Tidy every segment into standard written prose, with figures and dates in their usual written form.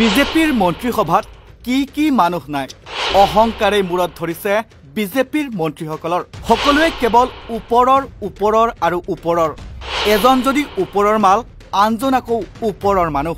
বিজেপিৰ মন্ত্ৰীসভাত কি মানুহ নাই অহংকাৰে মূৰত ধৰিছে বিজেপিৰ মন্ত্ৰীসকলৰ সকলোৱে কেৱল ওপৰৰ আৰু ওপৰৰ এজন যদি ওপৰৰ মাল আনজন আকৌ ওপৰৰ মানুহ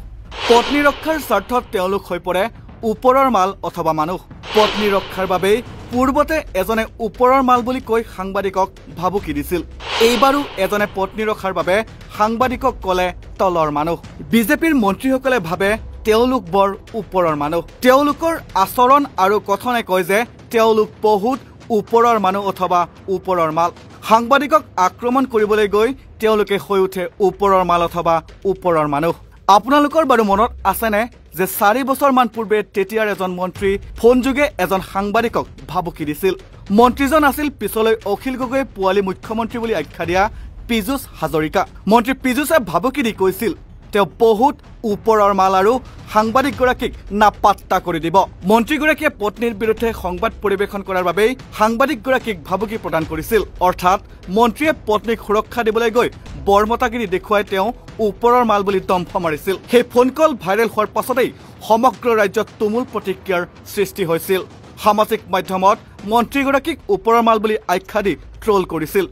পত্নী ৰক্ষাৰ স্বাৰ্থত তেওঁলোক হৈ পৰে ওপৰৰ মাল অথবা মানুহ পত্নী ৰক্ষাৰ বাবে পূৰ্বতে এজনে ওপৰৰ মাল বুলি কৈ সাংবাদিকক ভাবুকি দিছিল এইবাৰো এজনে পত্নী ৰক্ষাৰ বাবে সাংবাদিকক কলে তলৰ মানুহ বিজেপিৰ মন্ত্ৰীসকলে ভাবে তেওঁলোক বৰ ওপৰৰ মানুহ তেওঁলোকৰ আচৰণ আৰু কথনে কয় যে তেওঁলোক বহুত ওপৰৰ মানুহ অথবা ওপৰৰ মাল সাংবাদিকক আক্ৰমণ কৰিবলৈ গৈ তেওঁলোকে হৈ উঠে ওপৰৰ মাল অথবা ওপৰৰ মানুহ আপোনালোকৰ বাৰু মনত আছেনে যে 4 বছৰমান পূৰ্বে তেতিয়াৰ এজন মন্ত্ৰী ফোনযোগে এজন সাংবাদিকক ভাবুকি দিছিল মন্ত্ৰীজন আছিল পিছলৈ অখিল গগৈয়ে পুৱালি মুখ্যমন্ত্ৰী বুলি আখ্যা দিয়া পীযুষ হাজৰিকা মন্ত্ৰী পীযুষে ভাবুকি দি কৈছিল তেওঁ বহুত ওপৰৰ মাল আৰু সাংবাদিকগৰাকীক নাপাত্তা কৰি দিব মন্ত্ৰীগৰাকীয়ে পত্নীৰ বিৰুদ্ধে সংবাদ পৰিবেশন কৰাৰ বাবে সাংবাদিকগৰাকীক ভাবুকি প্ৰদান কৰিছিল অৰ্থাৎ মন্ত্ৰীয়ে পত্নীক সুৰক্ষা দিবলৈ গৈ বৰমতাগিৰি দেখুৱাই তেওঁ ওপৰৰ মাল বুলি দম্ভ মাৰিছিল সেই ফোন কল ভাইৰেল হোৱাৰ পাছতেই সমগ্ৰ ৰাজ্যত তুমুল প্ৰতিক্ৰিয়াৰ সৃষ্টি হৈছিল সামাজিক মাধ্যমত মন্ত্ৰীগৰাকীক ওপৰৰ মাল বুলি আখ্যা দি ট্ৰল কৰিছিল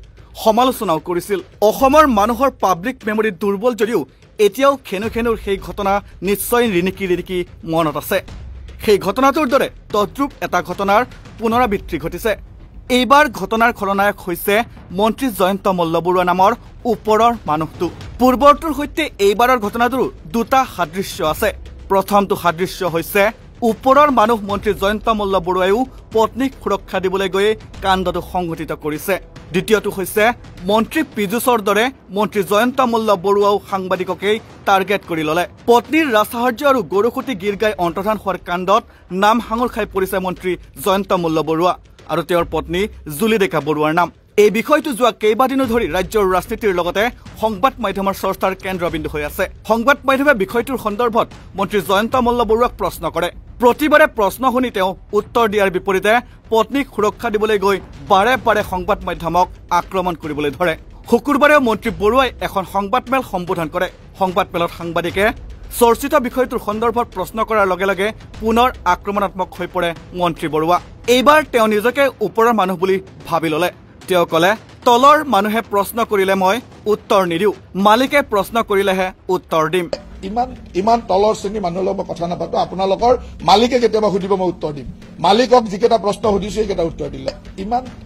সমালোচনাও কৰিছিল অসমৰ মানুহৰ পাব্লিক মেমৰি দুৰ্বল যদিও এতিয়াও খেনুৰ সেই ঘটনা নিশ্চয় ৰিণিকি মনত আছে সেই ঘটনাটোৰ দৰে তদ্ৰুপ এটা ঘটনাৰ পুনৰাবৃত্তি ঘটিছে এইবাৰ ঘটনাৰ খলনায়ক হৈছে মন্ত্ৰী জয়ন্ত মল্লবৰুৱা নামৰ ওপৰৰ মানুহটো পূৰ্বৰটোৰ সৈতে এইবাৰৰ ঘটনাটোৰ দুটা সাদৃশ্য আছে প্ৰথমটো সাদৃশ্য হৈছে ওপৰৰ মানুহ মন্ত্ৰী জয়ন্ত মল্লবৰুৱায়ো পত্নীক সুৰক্ষা দিবলৈ গৈ কাণ্ডটো সংঘটিত কৰিছে দ্বিতীয়টো হৈছে মন্ত্ৰী পীযুষৰ দৰে মন্ত্ৰী জয়ন্ত মল্লবৰুৱাও সাংবাদিককেই টাৰ্গেট কৰি ললে পত্নীৰ ৰাজসাহাৰ্য আৰু গৰুকুটি গীৰ গাই অন্তৰ্ধান হোৱাৰ কাণ্ডত নাম হাঙুৰ খাই পৰিছে মন্ত্ৰী জয়ন্ত মল্লবৰুৱা আৰু তেওঁৰ পত্নী জুলি ডেকা বৰুৱাৰ নাম এই বিষয়টো যোৱা কেইবাদিনো ধৰি ৰাজ্যৰ ৰাজনীতিৰ লগতে সংবাদ মাধ্যমৰ চৰ্চাৰ কেন্দ্ৰবিন্দু হৈ আছে সংবাদ মাধ্যমে বিষয়টোৰ সন্দৰ্ভত মন্ত্ৰী জয়ন্ত মল্লবৰুৱাক প্ৰশ্ন কৰে প্ৰতিবাৰে প্ৰশ্ন শুনি তেওঁ উত্তৰ দিয়াৰ বিপৰীতে পত্নীক সুৰক্ষা দিবলৈ গৈ বাৰে সংবাদ মাধ্যমক আক্ৰমণ কৰিবলৈ ধৰে শুকুৰবাৰে মন্ত্ৰী বৰুৱাই এখন সংবাদমেল সম্বোধন কৰে সংবাদমেলত সাংবাদিকে চৰ্চিত বিষয়টোৰ সন্দৰ্ভত প্ৰশ্ন কৰাৰ লগে লগে পুনৰ আক্ৰমণাত্মক হৈ পৰে মন্ত্ৰী বৰুৱা এইবাৰ তেওঁ নিজকে ওপৰৰ মানুহ বুলি ভাবি ললে তেওঁ কলে তলৰ মানুহে প্ৰশ্ন কৰিলে মই উত্তৰ নিদিও মালিকে প্ৰশ্ন কৰিলেহে উত্তৰ দিম ইমান তলৰ শ্ৰেণী মানুহৰ লগত কথা নাপাতো আপোনালোকৰ মালিকে কেতিয়াবা সুধিব মই উত্তৰ দিম মালিকক যিকেইটা প্ৰশ্ন সুধিছো সেইকেইটা উত্তৰ দিলে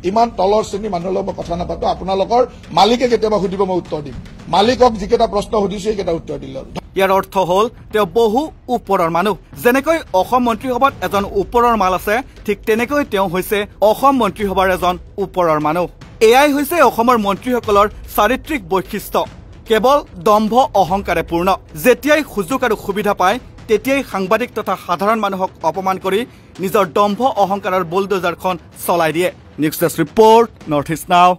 ইমান তলৰ শ্ৰেণী মানুহৰ লগত কথা নাপাতো আপোনালোকৰ মালিকে কেতিয়াবা সুধিব মই উত্তৰ দিম মালিকক যিকেইটা প্ৰশ্ন সুধিছো সেইকেইটা উত্তৰ দিলে ইয়াৰ অৰ্থ হ'ল তেওঁ বহু ওপৰৰ মানুহ যেনেকৈ অসম মন্ত্ৰীসভাত এজন ওপৰৰ মাল আছে ঠিক তেনেকৈ তেওঁ হৈছে অসম মন্ত্ৰীসভাৰ এজন ওপৰৰ মানুহ এয়াই হৈছে অসমৰ মন্ত্ৰীসকলৰ চাৰিত্ৰিক বৈশিষ্ট্য কেৱল দম্ভ অহংকাৰে পূৰ্ণ যেতিয়াই সুযোগ আৰু সুবিধা পায় তেতিয়াই সাংবাদিক তথা সাধাৰণ মানুহক অপমান কৰি নিজৰ দম্ভ অহংকাৰৰ বুলডোজাৰখন চলাই দিয়ে news desk report north east নাও